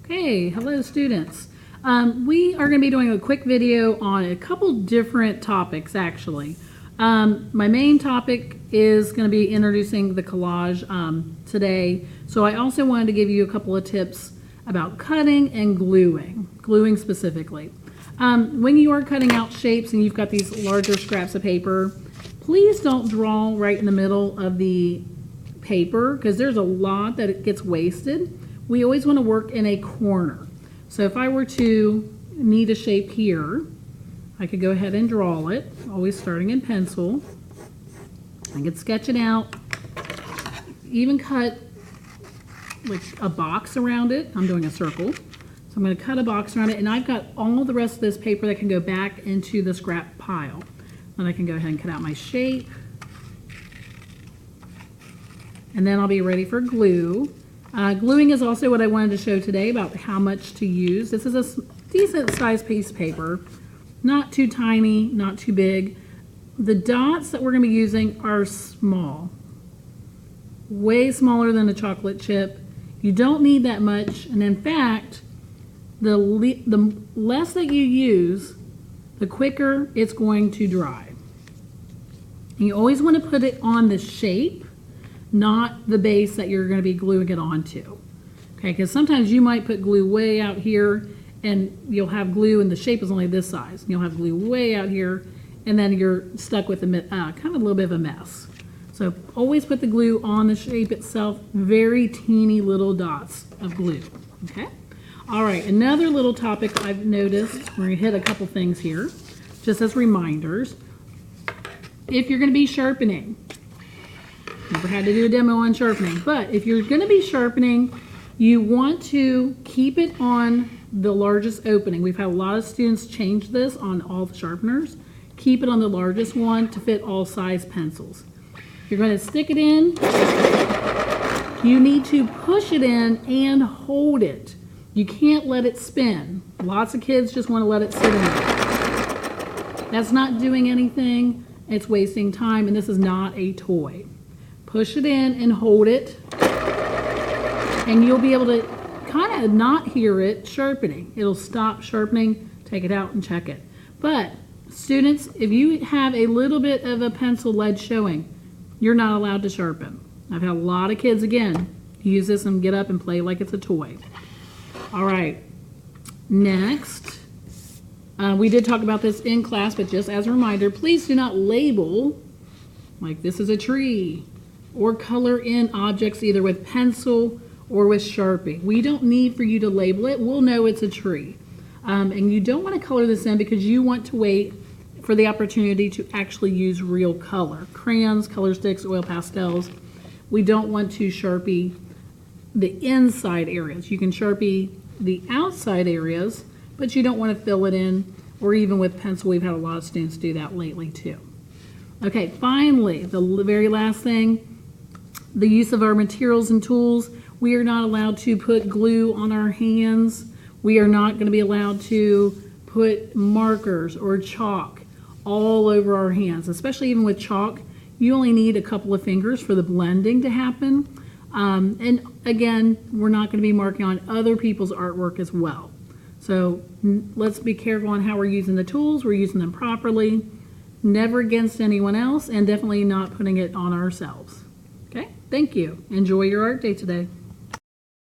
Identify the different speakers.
Speaker 1: Hey, hello students. We are going to be doing a quick video on a couple different topics actually. My main topic is going to be introducing the collage today. So I also wanted to give you a couple of tips about cutting and gluing specifically. When you are cutting out shapes and you've got these larger scraps of paper, please don't draw right in the middle of the paper because there's a lot that it gets wasted. We always want to work in a corner. So if I were to need a shape here, I could go ahead and draw it, always starting in pencil. I could sketch it out, even cut like a box around it. I'm doing a circle. So I'm going to cut a box around it, and I've got all the rest of this paper that can go back into the scrap pile. Then I can go ahead and cut out my shape. And then I'll be ready for glue. Gluing is also what I wanted to show today about how much to use. This is a decent sized piece of paper, not too tiny, not too big. The dots that we're going to be using are small, way smaller than a chocolate chip. You don't need that much, and in fact, the less that you use, the quicker it's going to dry. And you always want to put it on the shape, not the base that you're going to be gluing it onto. Okay, because sometimes you might put glue way out here and you'll have glue and the shape is only this size. You'll have glue way out here and then you're stuck with kind of a little bit of a mess. So always put the glue on the shape itself, very teeny little dots of glue. Okay? All right, another little topic I've noticed, we're going to hit a couple things here, just as reminders. If you're going to be sharpening, never had to do a demo on sharpening, but if you're going to be sharpening, you want to keep it on the largest opening. We've had a lot of students change this on all the sharpeners. Keep it on the largest one to fit all size pencils. You're going to stick it in. You need to push it in and hold it. You can't let it spin. Lots of kids just want to let it sit in there. That's not doing anything. It's wasting time, and this is not a toy. Push it in and hold it, and you'll be able to kind of not hear it sharpening. It'll stop sharpening, take it out and check it. But students, if you have a little bit of a pencil lead showing, you're not allowed to sharpen. I've had a lot of kids, again, use this and get up and play like it's a toy. All right, next, we did talk about this in class, but just as a reminder, please do not label like this is a tree, or color in objects either with pencil or with Sharpie. We don't need for you to label it. We'll know it's a tree. And you don't want to color this in because you want to wait for the opportunity to actually use real color. Crayons, color sticks, oil pastels. We don't want to Sharpie the inside areas. You can Sharpie the outside areas, but you don't want to fill it in, or even with pencil. We've had a lot of students do that lately too. Okay, finally, the very last thing, the use of our materials and tools. We are not allowed to put glue on our hands. We are not going to be allowed to put markers or chalk all over our hands, especially even with chalk. You only need a couple of fingers for the blending to happen. And again, we're not going to be marking on other people's artwork as well. So let's be careful on how we're using the tools. We're using them properly, never against anyone else, and definitely not putting it on ourselves. Okay, thank you. Enjoy your art day today.